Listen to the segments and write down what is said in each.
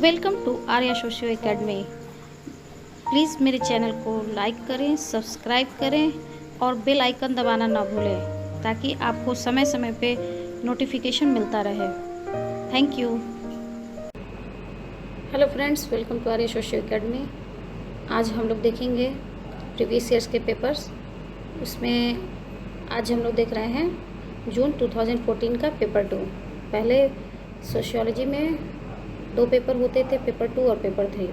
Welcome to Arya socio academy. Please मेरे channel को like करें, सब्सक्राइब करें और बेल आइकन दबाना ना भूलें ताकि आपको समय समय पे नोटिफिकेशन मिलता रहे। Thank you. Hello friends, welcome to Arya socio academy. आज हम लोग देखेंगे प्रीवियस ईयर्स के पेपर्स। उसमें आज हम लोग देख रहे हैं जून 2014 का पेपर 2। पहले सोशियोलॉजी में 2 पेपर होते थे, पेपर 2 और पेपर 3,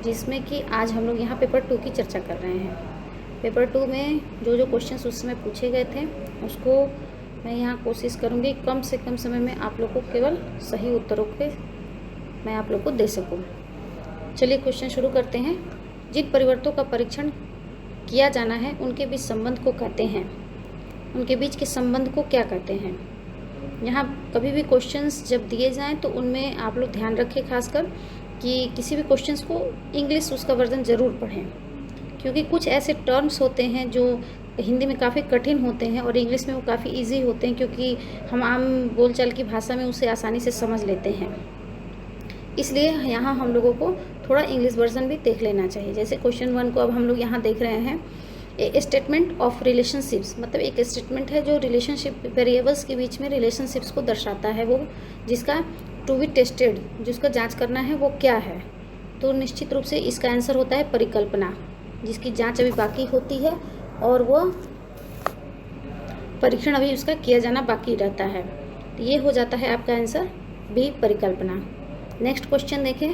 जिसमें कि आज हम लोग यहाँ पेपर 2 की चर्चा कर रहे हैं। पेपर 2 में जो जो क्वेश्चंस उस समय पूछे गए थे उसको मैं यहाँ कोशिश करूँगी कम से कम समय में आप लोग को केवल सही उत्तरों के मैं आप लोग को दे सकूँ। चलिए क्वेश्चन शुरू करते हैं। जिन परिवर्तनों का परीक्षण किया जाना है उनके बीच संबंध को कहते हैं। उनके बीच के संबंध को क्या कहते हैं? यहाँ कभी भी क्वेश्चंस जब दिए जाएं तो उनमें आप लोग ध्यान रखें खासकर कि किसी भी क्वेश्चंस को इंग्लिश उसका वर्जन ज़रूर पढ़ें, क्योंकि कुछ ऐसे टर्म्स होते हैं जो हिंदी में काफ़ी कठिन होते हैं और इंग्लिश में वो काफ़ी इजी होते हैं, क्योंकि हम आम बोलचाल की भाषा में उसे आसानी से समझ लेते हैं। इसलिए यहाँ हम लोगों को थोड़ा इंग्लिश वर्जन भी देख लेना चाहिए। जैसे क्वेश्चन 1 को अब हम लोग यहाँ देख रहे हैं, ए स्टेटमेंट ऑफ रिलेशनशिप्स, मतलब एक स्टेटमेंट है जो रिलेशनशिप वेरिएबल्स के बीच में रिलेशनशिप्स को दर्शाता है, वो जिसका टू बी टेस्टेड, जिसका जांच करना है वो क्या है। तो निश्चित रूप से इसका आंसर होता है परिकल्पना, जिसकी जांच अभी बाकी होती है और वो परीक्षण अभी उसका किया जाना बाकी रहता है। तो ये हो जाता है आपका आंसर बी, परिकल्पना। नेक्स्ट क्वेश्चन देखें।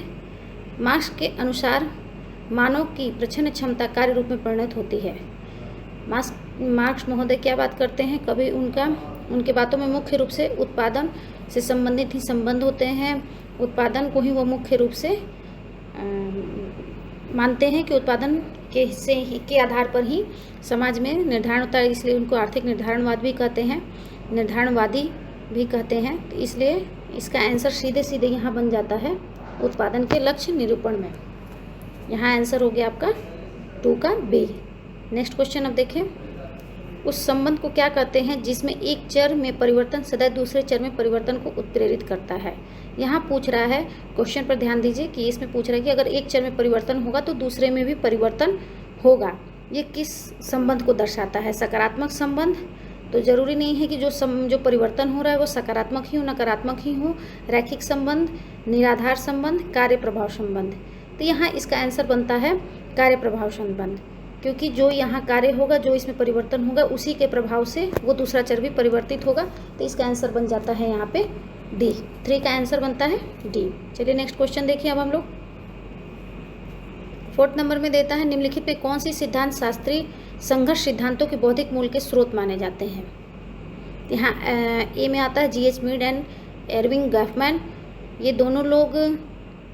मार्क्स के अनुसार मानव की प्रच्छन्न क्षमता कार्य रूप में परिणत होती है। मार्क्स महोदय क्या बात करते हैं? कभी उनके बातों में मुख्य रूप से उत्पादन से संबंधित ही संबंध होते हैं। उत्पादन को ही वो मुख्य रूप से मानते हैं कि उत्पादन के हिस्से के आधार पर ही समाज में निर्धारण होता है, इसलिए उनको आर्थिक निर्धारणवाद भी कहते हैं, निर्धारणवादी भी कहते हैं। तो इसलिए इसका आंसर सीधे सीधे यहाँ बन जाता है उत्पादन के लक्ष्य निरूपण में। यहाँ आंसर हो गया आपका 2 का बी। नेक्स्ट क्वेश्चन अब देखें। उस संबंध को क्या कहते हैं जिसमें एक चर में परिवर्तन सदैव दूसरे चर में परिवर्तन को उत्प्रेरित करता है? यहाँ पूछ रहा है, क्वेश्चन पर ध्यान दीजिए कि इसमें पूछ रहा है कि अगर एक चर में परिवर्तन होगा तो दूसरे में भी परिवर्तन होगा। ये किस संबंध को दर्शाता है? सकारात्मक संबंध? तो ज़रूरी नहीं है कि जो परिवर्तन हो रहा है वो सकारात्मक ही हो, नकारात्मक ही हो। रैखिक संबंध, निराधार संबंध, कार्य प्रभाव संबंध। तो यहाँ इसका आंसर बनता है कार्य प्रभाव संबंध, क्योंकि जो यहाँ कार्य होगा, जो इसमें परिवर्तन होगा, उसी के प्रभाव से वो दूसरा चर भी परिवर्तित होगा। तो इसका आंसर बन जाता है यहाँ पे डी। 3 का आंसर बनता है डी। चलिए नेक्स्ट क्वेश्चन देखिए अब हम लोग। 4th नंबर में देता है, निम्नलिखित में कौन सी सिद्धांत शास्त्रीय संघर्ष सिद्धांतों के बौद्धिक मूल के स्रोत माने जाते हैं? यहाँ ए में आता है G.H. Mead and Erving Goffman. ये दोनों लोग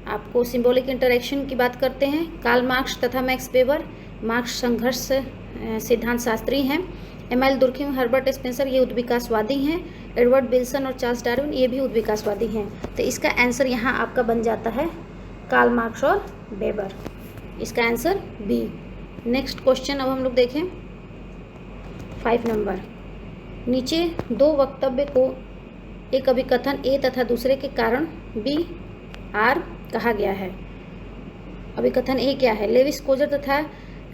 आपको सिंबॉलिक इंटरैक्शन की बात करते हैं। कार्ल मार्क्स तथा मैक्स वेबर, मार्क्स संघर्ष सिद्धांत शास्त्री हैं। एमएल दुर्खिम, हर्बर्ट स्पेंसर ये उद्विकासवादी हैं। एडवर्ड विल्सन और चार्ल्स डार्विन ये भी उद्विकासवादी हैं। तो इसका आंसर यहाँ आपका बन जाता है कार्ल मार्क्स और वेबर। इसका आंसर बी। नेक्स्ट क्वेश्चन अब हम लोग देखें 5 नंबर। नीचे 2 वक्तव्य को एक अभिकथन ए तथा दूसरे के कारण बी आर कहा गया है। अभिकथन ए क्या है? लेविस कोजर तथा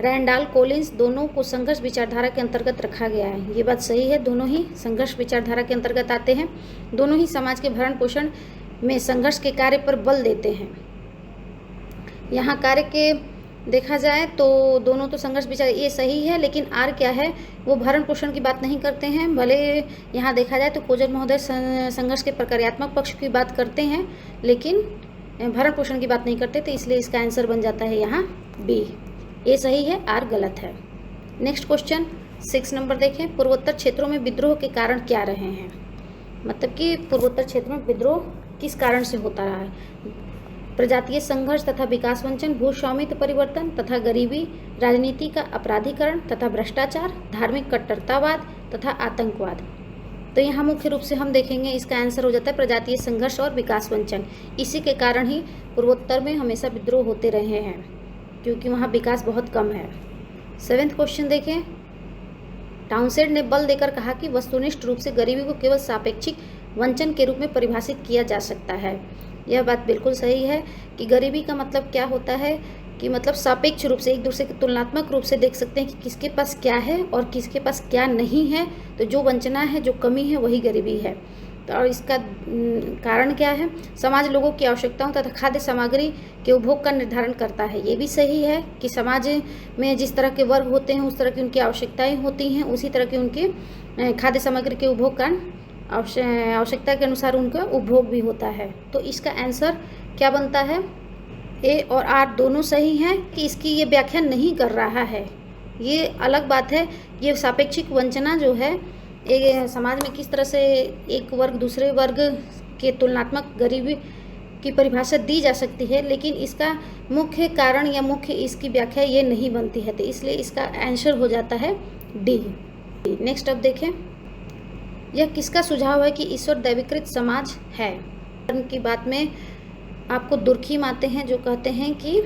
रैंडाल कोलिंस दोनों को संघर्ष विचारधारा के अंतर्गत रखा गया है। ये बात सही है, दोनों ही संघर्ष विचारधारा के अंतर्गत आते हैं। दोनों ही समाज के भरण पोषण में संघर्ष के कार्य पर बल देते हैं। यहाँ कार्य के देखा जाए तो दोनों तो संघर्ष विचार, ये सही है, लेकिन आर क्या है? वो भरण पोषण की बात नहीं करते हैं। भले यहाँ देखा जाए तो कोजर महोदय संघर्ष के प्रक्रियात्मक पक्ष की बात करते हैं, लेकिन भरण पोषण की बात नहीं करते। तो इसलिए इसका आंसर बन जाता है यहाँ बी। ए सही है, आर गलत है। नेक्स्ट क्वेश्चन 6 नंबर देखें। पूर्वोत्तर क्षेत्रों में विद्रोह के कारण क्या रहे हैं? मतलब कि पूर्वोत्तर क्षेत्र में विद्रोह किस कारण से होता रहा है? प्रजातीय संघर्ष तथा विकास वंचन, भूस्वामित्व परिवर्तन तथा गरीबी, राजनीति का अपराधीकरण तथा भ्रष्टाचार, धार्मिक कट्टरतावाद तथा आतंकवाद। तो यहाँ मुख्य रूप से हम देखेंगे इसका आंसर हो जाता है प्रजातीय संघर्ष और विकास वंचन। इसी के कारण ही पूर्वोत्तर में हमेशा विद्रोह होते रहे हैं, क्योंकि वहाँ विकास बहुत कम है। 7th क्वेश्चन देखें। टाउनसेंड ने बल देकर कहा कि वस्तुनिष्ठ रूप से गरीबी को केवल सापेक्षिक वंचन के रूप में परिभाषित किया जा सकता है। यह बात बिल्कुल सही है कि गरीबी का मतलब क्या होता है कि मतलब सापेक्ष रूप से एक दूसरे के तुलनात्मक रूप से देख सकते हैं कि किसके पास क्या है और किसके पास क्या नहीं है। तो जो वंचना है, जो कमी है, वही गरीबी है। तो और इसका कारण क्या है? समाज लोगों की आवश्यकताओं तथा खाद्य सामग्री के उपभोग का निर्धारण करता है। ये भी सही है कि समाज में जिस तरह के वर्ग होते हैं उस तरह की उनकी आवश्यकताएं होती हैं, उसी तरह की उनके खाद्य सामग्री के उपभोग का आवश्यकता के अनुसार उनका उपभोग भी होता है। तो इसका आंसर क्या बनता है? ए और आर दोनों सही हैं कि इसकी ये व्याख्या नहीं कर रहा है। ये अलग बात है। ये सापेक्षिक वंचना जो है एक समाज में किस तरह से एक वर्ग दूसरे वर्ग के तुलनात्मक गरीबी की परिभाषा दी जा सकती है, लेकिन इसका मुख्य कारण या मुख्य इसकी व्याख्या ये नहीं बनती है। तो इसलिए इसका आंसर हो जाता है डी। नेक्स्ट अब देखें, यह किसका सुझाव है कि ईश्वर दैवीकृत समाज है? धर्म की बात में आपको दुर्खीम आते हैं जो कहते हैं कि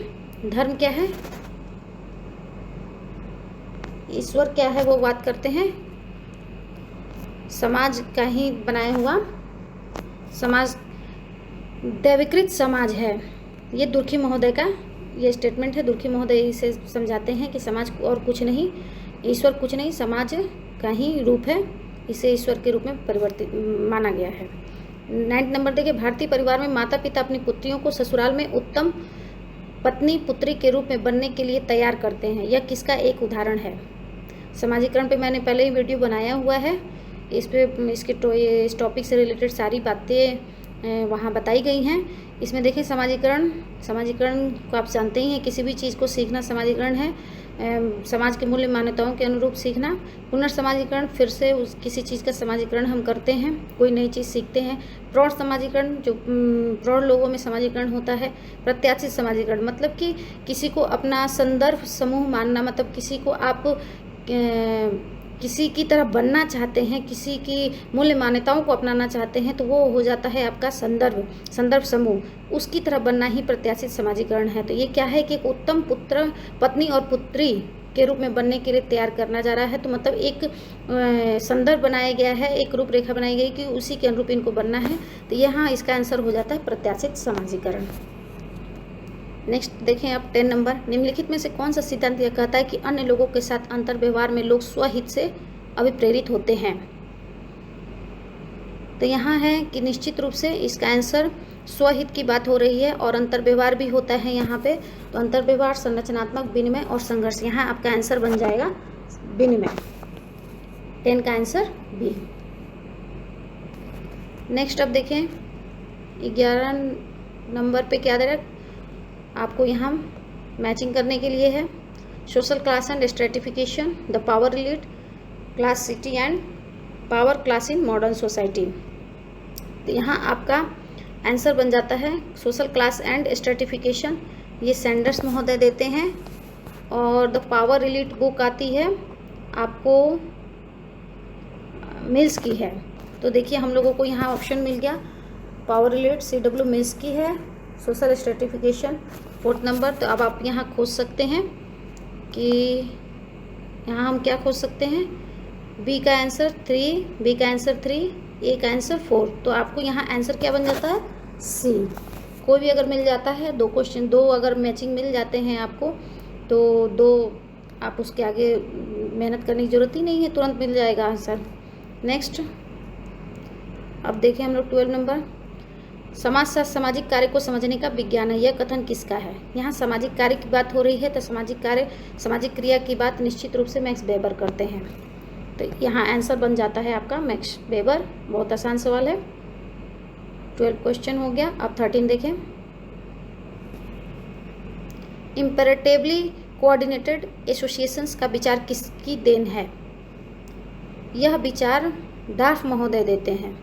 धर्म क्या है, ईश्वर क्या है, वो बात करते हैं समाज का ही बनाया हुआ समाज दैवीकृत समाज है। ये दुर्खी महोदय का ये स्टेटमेंट है। दुर्खी महोदय इसे समझाते हैं कि समाज और कुछ नहीं, ईश्वर कुछ नहीं, समाज का ही रूप है, इसे ईश्वर के रूप में परिवर्तित माना गया है। 9 नंबर देखिए, भारतीय परिवार में माता पिता अपनी पुत्रियों को ससुराल में उत्तम पत्नी पुत्री के रूप में बनने के लिए तैयार करते हैं। यह किसका एक उदाहरण है? समाजीकरण पे मैंने पहले ही वीडियो बनाया हुआ है, इस पे इस टॉपिक से रिलेटेड सारी बातें वहाँ बताई गई हैं। इसमें देखें समाजीकरण को आप जानते ही हैं, किसी भी चीज़ को सीखना समाजीकरण है। समाज के मूल्य मान्यताओं के अनुरूप सीखना। पुनर्समाजीकरण, फिर से किसी चीज़ का समाजीकरण हम करते हैं, कोई नई चीज़ सीखते हैं। प्रौढ़ समाजीकरण, जो प्रौढ़ लोगों में समाजीकरण होता है। प्रत्याशित समाजीकरण मतलब कि किसी को अपना संदर्भ समूह मानना, मतलब किसी को आप किसी की तरह बनना चाहते हैं, किसी की मूल्य मान्यताओं को अपनाना चाहते हैं, तो वो हो जाता है आपका संदर्भ समूह, उसकी तरह बनना ही प्रत्याशित समाजीकरण है। तो ये क्या है कि एक उत्तम पुत्र पत्नी और पुत्री के रूप में बनने के लिए तैयार करना जा रहा है। तो मतलब एक संदर्भ बनाया गया है, एक रूपरेखा बनाई गई कि उसी के अनुरूप इनको बनना है। तो यहाँ इसका आंसर हो जाता है प्रत्याशित समाजीकरण। नेक्स्ट देखें आप 10 नंबर, निम्नलिखित में से कौन सा सिद्धांत यह कहता है कि अन्य लोगों के साथ अंतर व्यवहार में लोग स्वहित से अभिप्रेरित होते हैं? तो यहाँ है कि निश्चित रूप से इसका आंसर स्वहित की बात हो रही है और अंतर व्यवहार भी होता है यहाँ पे। तो अंतर व्यवहार, संरचनात्मक विनिमय और संघर्ष, यहाँ आपका आंसर बन जाएगा विनिमय। 10 का आंसर बी। नेक्स्ट अब देखें 11 नंबर पे क्या दे रहा है आपको, यहाँ मैचिंग करने के लिए है। Social class and stratification, the power relate class city and power class in modern society. तो यहाँ आपका आंसर बन जाता है सोशल क्लास एंड स्ट्रेटिफिकेशन, ये सैंडर्स महोदय देते हैं। और द पावर रिलेट बुक आती है आपको मिल्स की है। तो देखिए हम लोगों को यहाँ ऑप्शन मिल गया, पावर रिलेट CW मिल्स की है, सोशल स्ट्रेटिफिकेशन 4th नंबर। तो अब आप यहाँ खोज सकते हैं कि यहाँ हम क्या खोज सकते हैं, बी का आंसर 3, बी का आंसर 3, ए का आंसर 4। तो आपको यहाँ आंसर क्या बन जाता है, सी। कोई भी अगर मिल जाता है, 2 क्वेश्चन 2 अगर मैचिंग मिल जाते हैं आपको, तो 2 आप उसके आगे मेहनत करने की ज़रूरत ही नहीं है, तुरंत मिल जाएगा आंसर। नेक्स्ट अब देखें हम लोग 12 नंबर, समाजशास्त्र सामाजिक कार्य को समझने का विज्ञान है। यह कथन किसका है? यहाँ सामाजिक कार्य की बात हो रही है, तो सामाजिक कार्य, सामाजिक क्रिया की बात निश्चित रूप से मैक्स वेबर करते हैं। तो यहाँ आंसर बन जाता है आपका मैक्स वेबर। बहुत आसान सवाल है। 12 क्वेश्चन हो गया। अब 13 देखें, इम्पेरेटिवली कोऑर्डिनेटेड एसोसिएशंस का विचार किसकी देन है? यह विचार डार्फ महोदय देते हैं।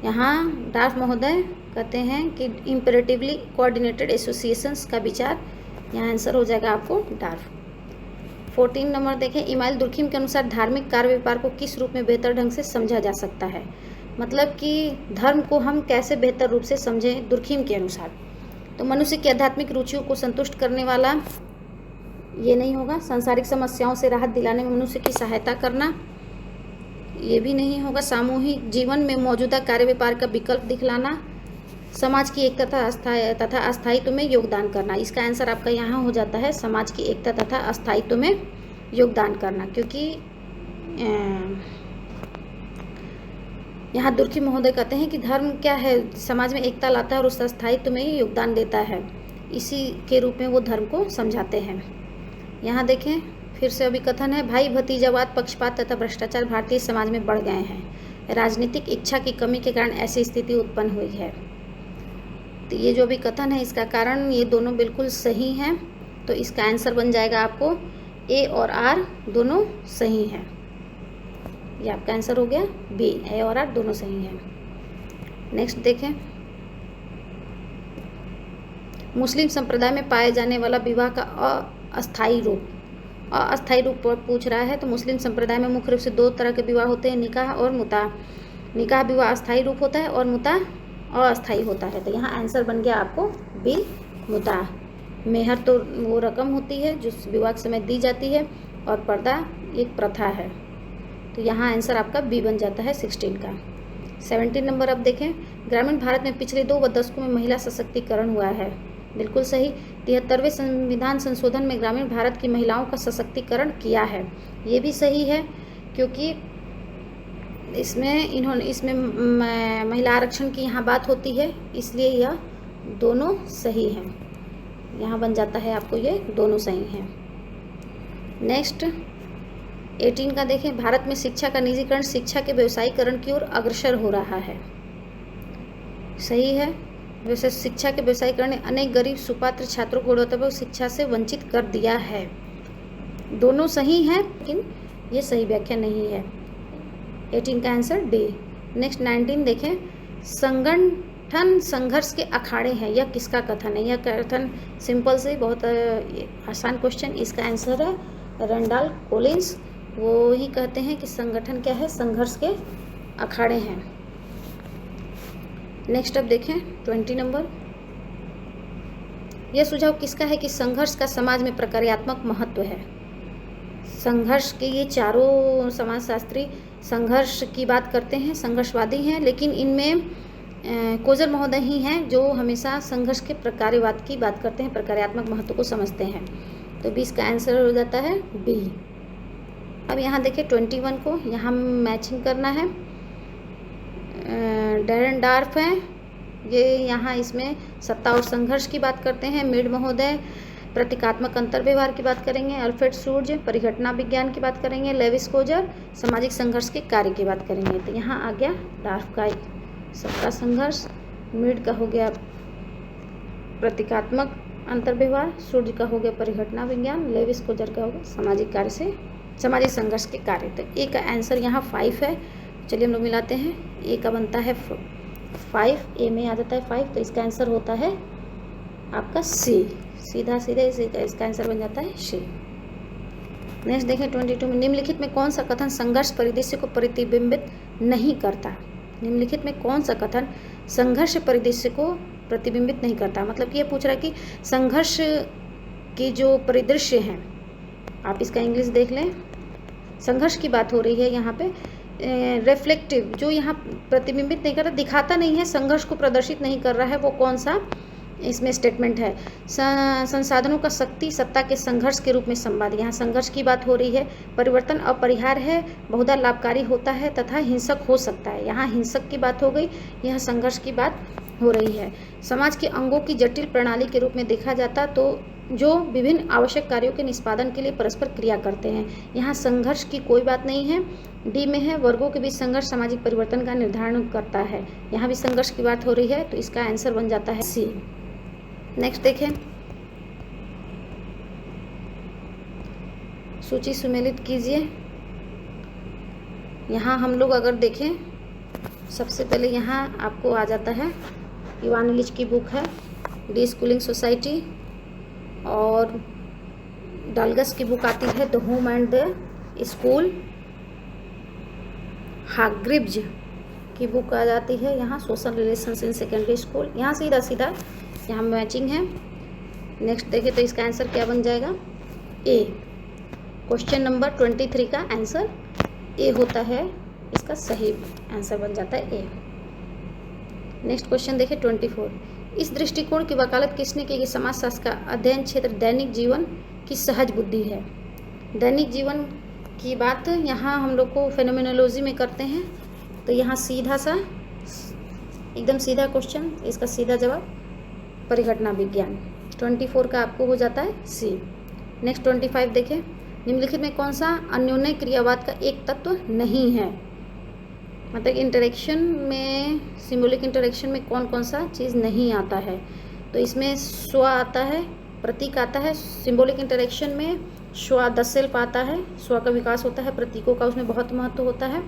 यहाँ डार्फ महोदय कहते हैं कि इम्पेरेटिवली कोऑर्डिनेटेड एसोसिएशंस का विचार, यहाँ आंसर हो जाएगा आपको डार्फ। 14 नंबर देखें, इमाइल दुर्खीम के अनुसार धार्मिक कार्य व्यापार को किस रूप में बेहतर ढंग से समझा जा सकता है? मतलब कि धर्म को हम कैसे बेहतर रूप से समझें दुर्खीम के अनुसार। तो मनुष्य की आध्यात्मिक रुचियों को संतुष्ट करने वाला ये नहीं होगा, सांसारिक समस्याओं से राहत दिलाने में मनुष्य की सहायता करना ये भी नहीं होगा, सामूहिक जीवन में मौजूदा कार्य व्यापार का विकल्प दिखलाना समाज की एकता तथा अस्थायित्व में योगदान करना। इसका आंसर आपका यहाँ हो जाता है समाज की एकता तथा अस्थायित्व में योगदान करना, क्योंकि यहाँ दुर्खी महोदय कहते हैं कि धर्म क्या है, समाज में एकता लाता है और उस अस्थायित्व में योगदान देता है, इसी के रूप में वो धर्म को समझाते हैं। यहाँ देखें फिर से अभी कथन है, भाई भतीजावाद, पक्षपात तथा भ्रष्टाचार भारतीय समाज में बढ़ गए हैं। राजनीतिक इच्छा की कमी के कारण ऐसी स्थिति उत्पन्न हुई है। तो ये जो भी कथन है इसका कारण ये दोनों बिल्कुल सही हैं। तो इसका आंसर बन जाएगा आपको ए और आर दोनों सही हैं। ये आपका आंसर हो गया बी, ए और आर दोनों सही हैं। नेक्स्ट देखें, मुस्लिम संप्रदाय में पाए जाने वाला विवाह का अस्थायी रूप। अस्थायी रूप पूछ रहा है, तो मुस्लिम संप्रदाय में मुख्य रूप से 2 तरह के विवाह होते हैं, निकाह और मुता। निकाह विवाह अस्थायी रूप होता है और मुता अस्थायी होता है। तो यहाँ आंसर बन गया आपको बी, मुता। मेहर तो वो रकम होती है जो विवाह के समय दी जाती है और पर्दा एक प्रथा है। तो यहाँ आंसर आपका बी बन जाता है 16 का। 17 नंबर अब देखें, ग्रामीण भारत में पिछले 2 दशकों में महिला सशक्तिकरण हुआ है। बिल्कुल सही। 73वें संविधान संशोधन में ग्रामीण भारत की महिलाओं का सशक्तिकरण किया है। ये भी सही है, क्योंकि इसमें महिला आरक्षण की यहाँ बात होती है, इसलिए यह दोनों सही हैं। यहाँ बन जाता है आपको ये दोनों सही हैं। नेक्स्ट 18 का देखें, भारत में शिक्षा का निजीकरण शिक्षा के व्यवसायीकरण की ओर अग्रसर हो रहा है। सही है। वैसे शिक्षा के व्यवसायीकरण ने अनेक गरीब सुपात्र छात्रों को गुणवत्तापूर्ण शिक्षा से वंचित कर दिया है। दोनों सही हैं, लेकिन ये सही व्याख्या नहीं है। 18 का आंसर डी। नेक्स्ट 19 देखें, संगठन संघर्ष के अखाड़े हैं, यह किसका कथन है? यह कथन सिंपल से बहुत आसान क्वेश्चन, इसका आंसर है रैंडॉल्फ कॉलिंस। वो ही कहते हैं कि संगठन क्या है, संघर्ष के अखाड़े हैं। नेक्स्ट अब देखें 20 नंबर, यह सुझाव किसका है कि संघर्ष का समाज में प्रक्रियात्मक महत्व है? संघर्ष के ये चारों समाजशास्त्री संघर्ष की बात करते हैं, संघर्षवादी हैं, लेकिन इनमें कोजर महोदय ही हैं जो हमेशा संघर्ष के प्रकार्यवाद की बात करते हैं, प्रकार्यात्मक महत्व को समझते हैं। तो 20 का आंसर हो जाता है बी। अब यहाँ देखिए 21 को यहाँ मैचिंग करना है। डेरेनडॉर्फ है ये, यहाँ इसमें सत्ता और संघर्ष की बात करते हैं। मीड महोदय प्रतीकात्मक अंतर व्यवहार की बात करेंगे। अल्फ्रेड सूर्य परिघटना विज्ञान की बात करेंगे। लेविस कोजर सामाजिक संघर्ष के कार्य की बात करेंगे। तो यहाँ आ गया डार्फ का सत्ता संघर्ष, मीड का हो गया प्रतीकात्मक अंतर व्यवहार, सूर्य का हो गया परिघटना विज्ञान, लेविस कोजर का हो गया सामाजिक संघर्ष के कार्य। तो ए का आंसर यहाँ 5 है। चलिए हम लोग मिलाते हैं। ए का बनता है 5, ए में आ जाता है 5, तो इसका आंसर होता है आपका सी। सीधा इसका आंसर बन जाता है सी। नेक्स्ट देखें 22 में, निम्नलिखित में कौन सा कथन संघर्ष परिदृश्य को प्रतिबिंबित नहीं करता? निम्नलिखित में कौन सा कथन संघर्ष परिदृश्य को प्रतिबिंबित नहीं करता? मतलब कि ये पूछ रहा है कि संघर्ष की जो परिदृश्य हैं, आप इसका इंग्लिश देख लें। संघर्ष की बात हो रही है यहाँ पे। रिफ्लेक्टिव जो यहाँ प्रतिबिंबित नहीं कर रहा, दिखाता नहीं है, संघर्ष को प्रदर्शित नहीं कर रहा है, वो कौन सा इसमें स्टेटमेंट है? संसाधनों का शक्ति सत्ता के संघर्ष के रूप में संवाद। यहाँ संघर्ष की बात हो रही है। परिवर्तन अपरिहार्य है, बहुधा लाभकारी होता है तथा हिंसक हो सकता है। यहाँ हिंसक की बात हो गई, यहाँ संघर्ष की बात हो रही है। समाज के अंगों की जटिल प्रणाली के रूप में देखा जाता तो जो विभिन्न आवश्यक कार्यों के निष्पादन के लिए परस्पर क्रिया करते हैं। यहाँ संघर्ष की कोई बात नहीं है। डी में है वर्गों के बीच संघर्ष सामाजिक परिवर्तन का निर्धारण करता है। यहाँ भी संघर्ष की बात हो रही है, तो इसका आंसर बन जाता है सी। नेक्स्ट देखें, सूची सुमेलित कीजिए। यहाँ हम लोग अगर देखें, सबसे पहले यहाँ आपको आ जाता है इवान इलिच की बुक है डी स्कूलिंग सोसाइटी, और डालगस की बुक आती है the home and the school. Hargreaves की बुक आ जाती है यहाँ social relations in secondary school. यहाँ सीधा यहाँ मैचिंग है। नेक्स्ट देखें तो इसका आंसर क्या बन जाएगा? ए। क्वेश्चन नंबर 23 का आंसर ए होता है, इसका सही आंसर बन जाता है ए। नेक्स्ट क्वेश्चन देखिए 24। इस दृष्टिकोण की वकालत किसने की कि समाजशास्त्र का अध्ययन क्षेत्र दैनिक जीवन की सहज बुद्धि है। दैनिक जीवन की बात यहाँ हम लोग को फेनोमेनोलॉजी में करते हैं, तो यहाँ सीधा सा एकदम सीधा क्वेश्चन, इसका सीधा जवाब परिघटना विज्ञान। 24 का आपको हो जाता है सी। नेक्स्ट 25 देखें। निम्नलिखित में कौन सा अन्योन्य क्रियावाद का एक तत्व नहीं है। मतलब इंटरेक्शन में, सिम्बॉलिक इंटरेक्शन में कौन कौन सा चीज़ नहीं आता है। तो इसमें स्व आता है, प्रतीक आता है। सिम्बॉलिक इंटरेक्शन में स्व द सेल्फ आता है, स्व का विकास होता है, प्रतीकों का उसमें बहुत महत्व होता है,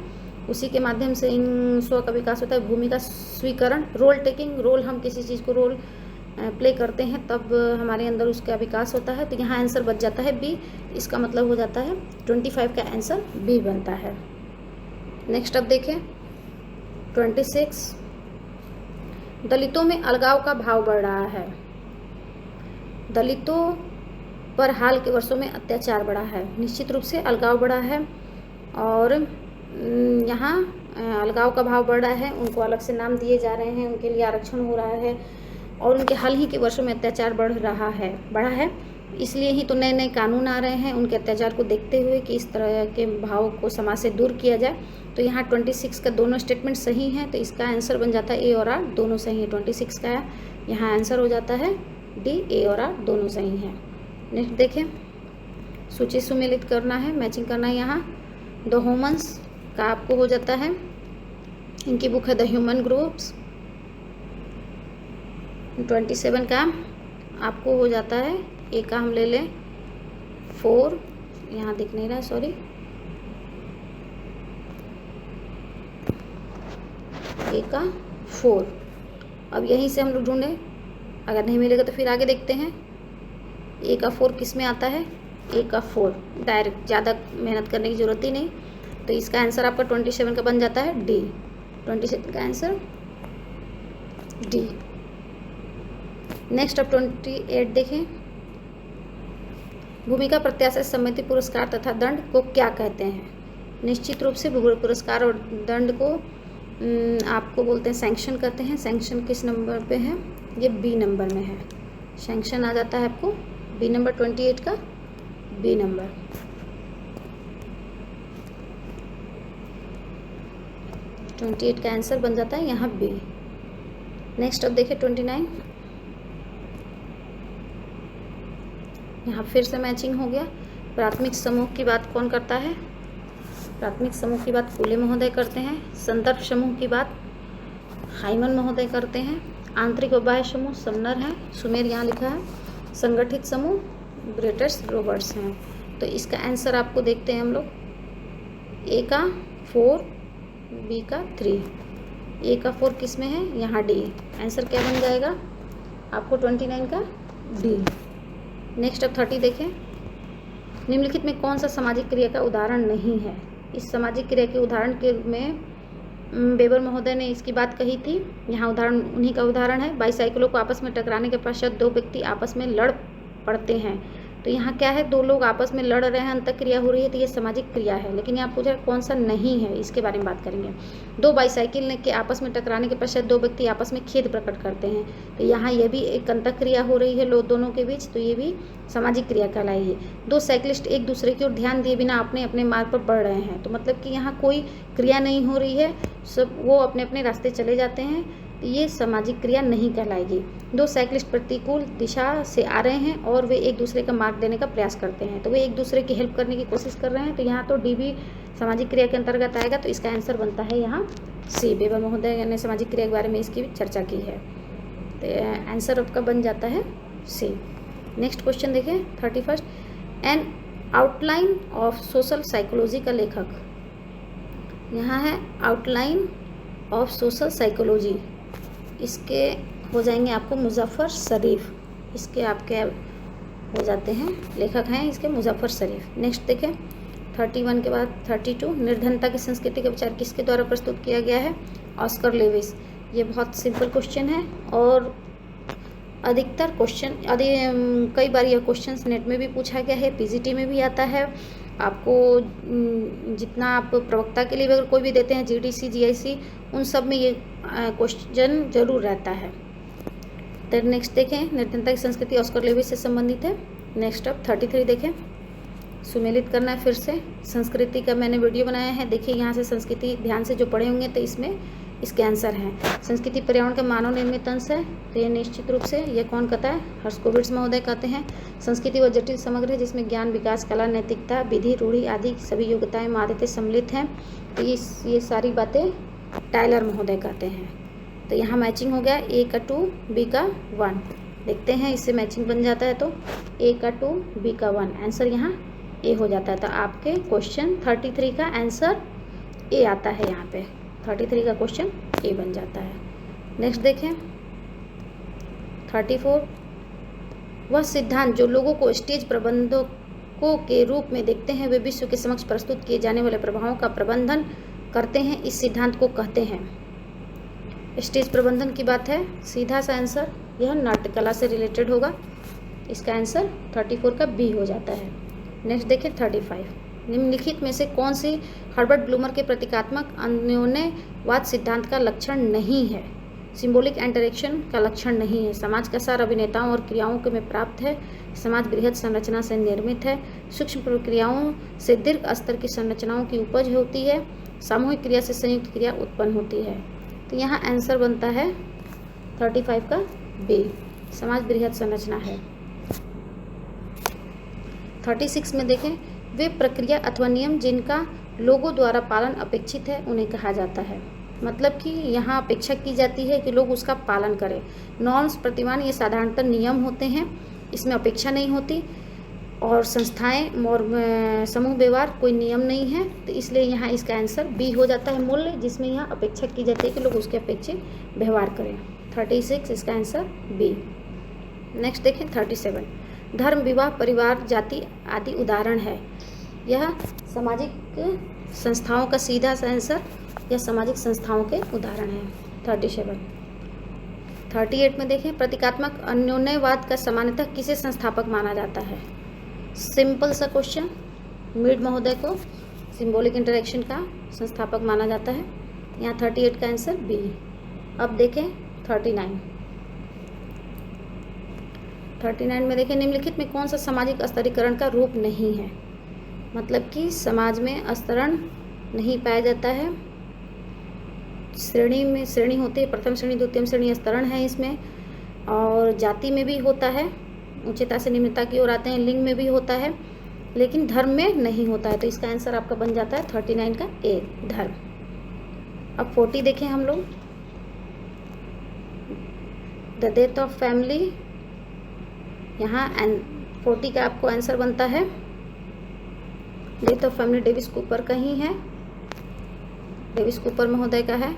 उसी के माध्यम से इन स्व का विकास होता है। भूमिका स्वीकरण, रोल टेकिंग, रोल हम किसी चीज़ को रोल प्ले करते हैं तब हमारे अंदर उसका विकास होता है। तो यहाँ आंसर बच जाता है बी। इसका मतलब हो जाता है 25 का आंसर बी बनता है। नेक्स्ट अब देखें 26। दलितों में अलगाव का भाव बढ़ रहा है। दलितों पर हाल के वर्षों में अत्याचार बढ़ा है। निश्चित रूप से अलगाव बढ़ा है और यहाँ अलगाव का भाव बढ़ रहा है, उनको अलग से नाम दिए जा रहे हैं, उनके लिए आरक्षण हो रहा है और उनके हाल ही के वर्षों में अत्याचार बढ़ा है। इसलिए ही तो नए नए कानून आ रहे हैं उनके अत्याचार को देखते हुए कि इस तरह के भाव को समाज से दूर किया जाए। तो यहाँ 26 का दोनों स्टेटमेंट सही हैं, तो इसका आंसर बन जाता है ए और आर दोनों सही है। 26 का यहाँ आंसर हो जाता है डी, ए और आर दोनों सही हैं। नेक्स्ट देखें, सूची सुमेलित करना है, मैचिंग करना है। यहाँ द ह्यूमन्स का आपको हो जाता है, इनकी बुक है द ह्यूमन ग्रुप्स। 27 का आपको हो जाता है, ए का हम ले लें 4, यहाँ दिख नहीं रहा, सॉरी, ए का 4। अब यहीं से हम लोग ढूंढें, अगर नहीं मिलेगा तो फिर आगे देखते हैं। ए का 4 किस में आता है, ए का 4 डायरेक्ट, ज़्यादा मेहनत करने की ज़रूरत ही नहीं। तो इसका आंसर आपका 27 का बन जाता है डी। 27 का आंसर डी। नेक्स्ट अब 28 देखें। भूमिका प्रत्याशा सम्मति पुरस्कार तथा दंड को क्या कहते हैं। निश्चित रूप से पुरस्कार और दंड को आपको बोलते हैं सैंक्शन कहते हैं। सैंक्शन किस नंबर पे है, ये बी नंबर में है। सैंक्शन आ जाता है आपको बी नंबर, 28 का बी नंबर। तो 28 का आंसर बन जाता है यहाँ बी। नेक्स्ट अब देखिए 29। यहाँ फिर से मैचिंग हो गया। प्राथमिक समूह की बात कौन करता है, प्राथमिक समूह की बात फूले महोदय करते हैं। संदर्भ समूह की बात हाइमन महोदय करते हैं। आंतरिक व बाह्य समूह समनर है, सुमेर यहाँ लिखा है। संगठित समूह ब्रेटर्स रॉबर्ट्स हैं। तो इसका आंसर आपको देखते हैं हम लोग, ए का 4, बी का 3। ए का 4 किस में है, यहाँ डी। आंसर क्या बन जाएगा आपको 29 का डी। नेक्स्ट अब 30 देखें। निम्नलिखित में कौन सा सामाजिक क्रिया का उदाहरण नहीं है। इस सामाजिक क्रिया के उदाहरण के रूप में बेबर महोदय ने इसकी बात कही थी। यहाँ उदाहरण उन्हीं का उदाहरण है। बाईसाइकिलों को आपस में टकराने के पश्चात 2 व्यक्ति आपस में लड़ पड़ते हैं। तो यहाँ क्या है, 2 लोग आपस में लड़ रहे हैं, अंतःक्रिया हो रही है, तो ये सामाजिक क्रिया है। लेकिन यहाँ पूछा कौन सा नहीं है, इसके बारे में बात करेंगे। 2 बाईसाइकिल के आपस में टकराने के पश्चात 2 व्यक्ति आपस में खेद प्रकट करते हैं। तो यहाँ ये भी एक अंतःक्रिया हो रही है लोग दोनों के बीच, तो ये भी सामाजिक क्रिया कहलाएगी। 2 साइकिलिस्ट एक दूसरे की ओर ध्यान दिए बिना अपने अपने मार्ग पर बढ़ रहे हैं। तो मतलब कि यहाँ कोई क्रिया नहीं हो रही है, सब वो अपने अपने रास्ते चले जाते हैं, तो ये सामाजिक क्रिया नहीं कहलाएगी। 2 साइकिलिस्ट प्रतिकूल दिशा से आ रहे हैं और वे एक दूसरे का मार्ग देने का प्रयास करते हैं, तो वे एक दूसरे की हेल्प करने की कोशिश कर रहे हैं। तो यहाँ तो डी भी सामाजिक क्रिया के अंतर्गत आएगा। तो इसका आंसर बनता है यहाँ सी। बेबर महोदय ने सामाजिक क्रिया के बारे में इसकी चर्चा की है, तो आंसर आपका बन जाता है सी। नेक्स्ट क्वेश्चन देखें 31। N outline of social psychology का लेखक। यहाँ है आउटलाइन ऑफ सोशल साइकोलॉजी, इसके हो जाएंगे आपको मुजफ्फर शरीफ। इसके आपके हो जाते हैं, लेखक हैं इसके मुजफ्फर शरीफ। नेक्स्ट देखें 31 के बाद 32। निर्धनता की संस्कृति का विचार किसके द्वारा प्रस्तुत किया गया है, ऑस्कर लेविस। ये बहुत सिंपल क्वेश्चन है और अधिकतर क्वेश्चन कई बार यह क्वेश्चन नेट में भी पूछा गया है, पीजीटी में भी आता है। आपको जितना आप प्रवक्ता के लिए अगर कोई भी देते हैं, जीडीसी जीआईसी, उन सब में ये क्वेश्चन जरूर रहता है। तो नेक्स्ट देखें, निर्धनता की संस्कृति ऑस्कर लेविस से संबंधित है। नेक्स्ट अब 33 देखें, सुमेलित करना है फिर से। संस्कृति का मैंने वीडियो बनाया है, देखिए यहाँ से संस्कृति ध्यान से जो पढ़े होंगे तो इसमें इसके आंसर हैं। संस्कृति पर्यावरण का मानव निर्मित अंश है, तो ये निश्चित रूप से ये कौन कहता है, हर्षकोविट्ज़ महोदय कहते हैं। संस्कृति वह जटिल समग्र है जिसमें ज्ञान, विकास, कला, नैतिकता, विधि, रूढ़ि आदि सभी योग्यताएं माध्यतें सम्मिलित हैं। तो ये सारी बातें टायलर महोदय कहते हैं। तो यहाँ मैचिंग हो गया, ए का 2 बी का 1। देखते हैं इससे मैचिंग बन जाता है तो ए का 2 बी का 1, आंसर यहाँ ए हो जाता है। तो आपके क्वेश्चन 33 का आंसर ए आता है, यहाँ पे 33 का क्वेश्चन ए बन जाता है। नेक्स्ट देखें 34, वह सिद्धांत जो लोगों को स्टेज प्रबंधकों के रूप में देखते हैं वे विश्व के समक्ष प्रस्तुत किए जाने वाले प्रभावों का प्रबंधन करते हैं, इस सिद्धांत को कहते हैं। स्टेज प्रबंधन की बात है, सीधा सा आंसर यह नाट्य कला से रिलेटेड होगा, इसका आंसर 34 का बी हो जाता है। नेक्स्ट देखें 35, निम्नलिखित में से कौन सी हर्बर्ट ब्लूमर के प्रतीकात्मक अन्योन्यवाद सिद्धांत का लक्षण नहीं है। सिंबॉलिक इंटरेक्शन का लक्षण नहीं है। समाज का सार अभिनेताओं और क्रियाओं के में प्राप्त है। समाज बृहद संरचना से निर्मित है। सूक्ष्म प्रक्रियाओं से दीर्घ स्तर की संरचनाओं की उपज होती है। सामूहिक क्रिया से संयुक्त क्रिया उत्पन्न होती है। तो यहाँ आंसर बनता है 35 का बी, समाज बृहद संरचना है। 36 में देखें, वे प्रक्रिया अथवा नियम जिनका लोगों द्वारा पालन अपेक्षित है उन्हें कहा जाता है। मतलब कि यहाँ अपेक्षा की जाती है कि लोग उसका पालन करें। नॉर्म्स प्रतिमान ये साधारणतः नियम होते हैं, इसमें अपेक्षा नहीं होती। और संस्थाएं और समूह व्यवहार कोई नियम नहीं है, तो इसलिए यहाँ इसका आंसर बी हो जाता है, मूल्य जिसमें यहाँ अपेक्षा की जाती है कि लोग उसके अपेक्षित व्यवहार करें। 36 इसका आंसर बी। नेक्स्ट देखें 37, धर्म, विवाह, परिवार, जाति आदि उदाहरण है। यह सामाजिक संस्थाओं का सीधा सा आंसर, यह सामाजिक संस्थाओं के उदाहरण है। 37। 38 में देखें, प्रतीकात्मक अन्योन्यवाद का सामान्यतः किसे संस्थापक माना जाता है। सिंपल सा क्वेश्चन, मीड महोदय को सिंबॉलिक इंटरेक्शन का संस्थापक माना जाता है। यहाँ 38 का आंसर बी। अब देखें 39। 39 में देखें, निम्नलिखित में कौन सा सामाजिक स्तरीकरण का रूप नहीं है। मतलब कि समाज में स्तरण नहीं पाया जाता है। श्रेणी में श्रेणी होती है, प्रथम श्रेणी, द्वितीय श्रेणी स्तरण है इसमें। और जाति में भी होता है, उच्चता से निम्नता की ओर आते हैं। लिंग में भी होता है, लेकिन धर्म में नहीं होता है। तो इसका आंसर आपका बन जाता है 39 का ए, धर्म। अब 40 देखें हम लोग, द डेथ ऑफ फैमिली। यहाँ 40 का आपको आंसर बनता है, death of family Davis Cooper का ही है, डेविस कूपर महोदय का है।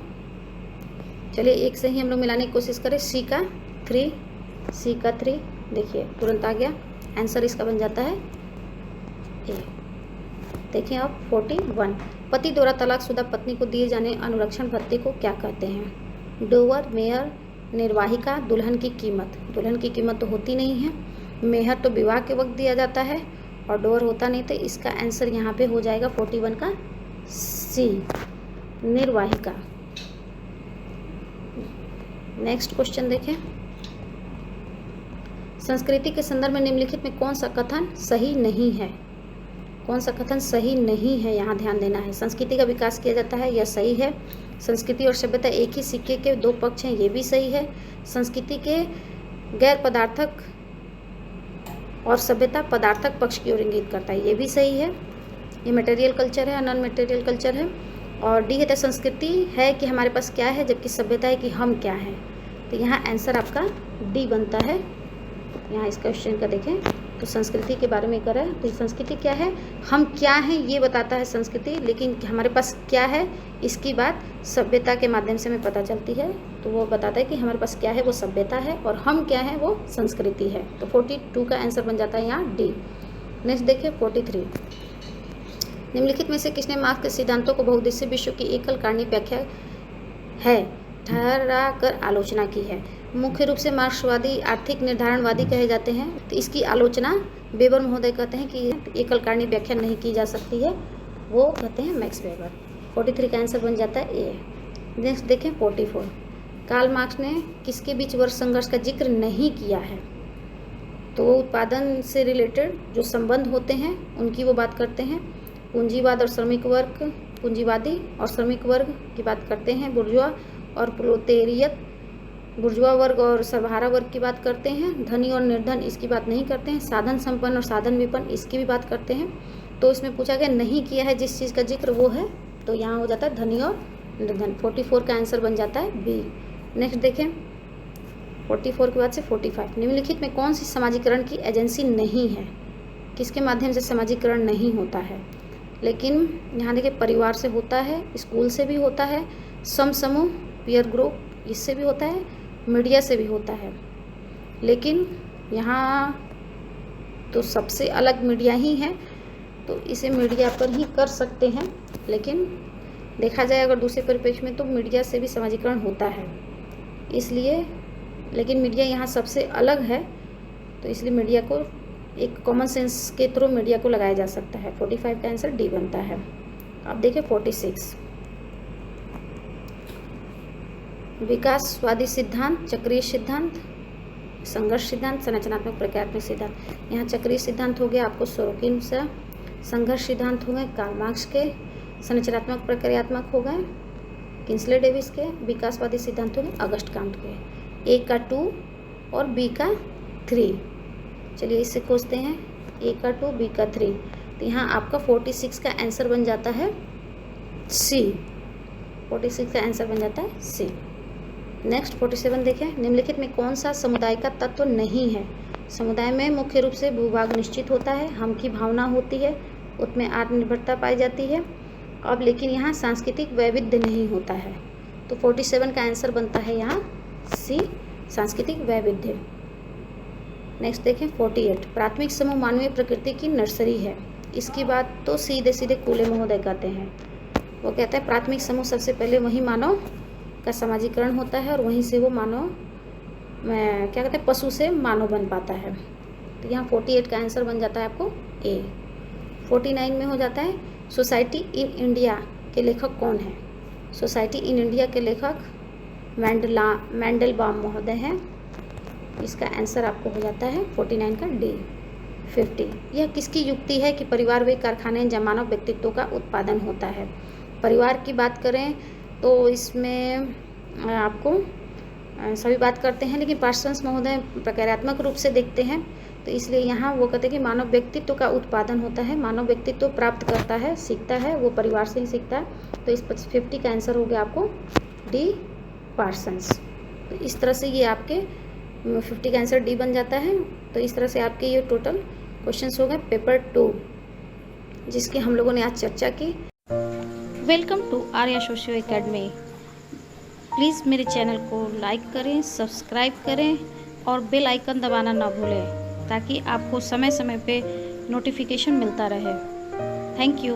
चलिए एक से ही हम लोग मिलाने की कोशिश करें। सी का 3, देखिए तुरंत आ गया आंसर, इसका बन जाता है ए। देखिए अब 41, पति द्वारा तलाकशुदा पत्नी को दिए जाने अनुरक्षण भत्ते को क्या कहते हैं। डोवर, मेहर, निर्वाहिका, दुल्हन की कीमत। दुल्हन की कीमत तो होती नहीं है। मेहर तो विवाह के वक्त दिया जाता है और डोवर होता नहीं, तो इसका आंसर यहाँ पे हो जाएगा 41 का सी, निर्वाहिका। नेक्स्ट क्वेश्चन देखें, संस्कृति के संदर्भ में निम्नलिखित में कौन सा कथन सही नहीं है। कौन सा कथन सही नहीं है, यहाँ ध्यान देना है। संस्कृति का विकास किया जाता है, यह सही है। संस्कृति और सभ्यता एक ही सिक्के के दो पक्ष हैं, ये भी सही है। संस्कृति के गैर पदार्थक और सभ्यता पदार्थक पक्ष की ओर इंगित करता है, ये भी सही है। ये मटेरियल कल्चर है, नॉन मटेरियल कल्चर है। और डी है संस्कृति है कि हमारे पास क्या है, जबकि सभ्यता है कि हम क्या हैं। तो यहाँ आंसर आपका डी बनता है। यहाँ इस क्वेश्चन का देखें तो संस्कृति के बारे में करें तो संस्कृति क्या है, हम क्या हैं ये बताता है संस्कृति, लेकिन हमारे पास क्या है इसकी बात सभ्यता के माध्यम से हमें पता चलती है। तो वो बताता है कि हमारे पास क्या है, वो सभ्यता है, और हम क्या है, वो संस्कृति है। तो 42 का आंसर बन जाता है यहाँ डी। नेक्स्ट देखिए 43, निम्नलिखित में से किसने मार्क्स के सिद्धांतों को बहुउद्देशीय विश्व की एकल कारणीय व्याख्या है ठहरा कर आलोचना की है। मुख्य रूप से मार्क्सवादी आर्थिक निर्धारणवादी कहे जाते हैं। तो इसकी आलोचना वेबर महोदय कहते हैं कि एकल कारणीय व्याख्या नहीं की जा सकती है, वो कहते हैं मैक्स वेबर। 43 का आंसर बन जाता है ए। नेक्स्ट देखें 44, कार्ल मार्क्स ने किसके बीच वर्ग संघर्ष का जिक्र नहीं किया है? तो वो उत्पादन से रिलेटेड जो संबंध होते हैं उनकी वो बात करते हैं। पूंजीवाद और श्रमिक वर्ग, पूंजीवादी और श्रमिक वर्ग की बात करते हैं। बुर्जुआ और प्रोलेटेरियत, बुर्जुआ वर्ग और सर्वहारा वर्ग की बात करते हैं। धनी और निर्धन इसकी बात नहीं करते हैं। साधन संपन्न और साधन विपन्न इसकी भी बात करते हैं। तो इसमें पूछा गया नहीं किया है जिस चीज़ का जिक्र वो है, तो यहाँ हो जाता है धनी और निर्धन। 44 का आंसर बन जाता है बी। नेक्स्ट देखें 44 के बाद से 45, निम्नलिखित में कौन सी समाजीकरण की एजेंसी नहीं है? किसके माध्यम से समाजीकरण नहीं होता है? लेकिन यहाँ देखिए परिवार से होता है, स्कूल से भी होता है, समूह पीयर ग्रुप इससे भी होता है, मीडिया से भी होता है। लेकिन यहाँ तो सबसे अलग मीडिया ही है, तो इसे मीडिया पर ही कर सकते हैं। लेकिन देखा जाए अगर दूसरे परिप्रेक्ष्य में तो मीडिया से भी समाजीकरण होता है, इसलिए लेकिन मीडिया यहाँ सबसे अलग है, तो इसलिए मीडिया को एक कॉमन सेंस के थ्रू मीडिया को लगाया जा सकता है। 45 का आंसर डी बनता है। अब देखिए 46, विकासवादी सिद्धांत, चक्रीय सिद्धांत, संघर्ष सिद्धांत, संरचनात्मक प्रक्रियात्मक सिद्धांत। यहाँ चक्रीय सिद्धांत हो गया आपको सोरोकिन से, संघर्ष सिद्धांत हो गए कार्ल मार्क्स के, संरचनात्मक प्रक्रियात्मक हो गए किंसले डेविस के, विकासवादी सिद्धांत हो गए अगस्ट कांट के। ए का 2 और बी का 3। चलिए इससे खोजते हैं, ए का 2 बी का 3। तो यहाँ आपका 46 का आंसर बन जाता है सी। 46 का आंसर बन जाता है सी। नेक्स्ट 47 देखें, निम्नलिखित में कौन सा समुदाय का तत्व नहीं है? समुदाय में मुख्य रूप से भूभाग निश्चित होता है, हम की भावना होती है, उसमें आत्मनिर्भरता पाई जाती है। अब लेकिन यहाँ सांस्कृतिक वैविध्य नहीं होता है, तो 47 का आंसर बनता है यहाँ सी, सांस्कृतिक वैविध्य। नेक्स्ट देखें 48, प्राथमिक समूह मानवीय प्रकृति की नर्सरी है। इसकी बात तो सीधे सीधे कूले महोदय कहते हैं। वो कहते हैं प्राथमिक समूह सबसे पहले वही मानव का समाजीकरण होता है और वहीं से वो मानव क्या कहते हैं पशु से मानव बन पाता है। तो यहाँ 48 का आंसर बन जाता है आपको ए। 49 में हो जाता है सोसाइटी इन इंडिया के लेखक कौन है? सोसाइटी इन इंडिया के लेखक मैंडलबाम महोदय हैं। इसका आंसर आपको हो जाता है 49 का डी। 50, यह किसकी युक्ति है कि परिवार वे कारखाने जहाँ मानव व्यक्तित्व का उत्पादन होता है? परिवार की बात करें तो इसमें आपको सभी बात करते हैं, लेकिन पार्सन्स महोदय प्रक्रियात्मक रूप से देखते हैं, तो इसलिए यहाँ वो कहते हैं कि मानव व्यक्तित्व का उत्पादन होता है, मानव व्यक्तित्व प्राप्त करता है, सीखता है, वो परिवार से ही सीखता है। तो इस 50 का आंसर हो गया आपको डी, पार्सन्स। तो इस तरह से ये आपके 50 का आंसर डी बन जाता है। तो इस तरह से आपके ये टोटल क्वेश्चंस हो गए पेपर 2, जिसकी हम लोगों ने आज चर्चा की। Welcome to Arya socio academy. Please मेरे चैनल को लाइक करें, सब्सक्राइब करें और बेल आइकन दबाना ना भूलें, ताकि आपको समय समय पे नोटिफिकेशन मिलता रहे। Thank you.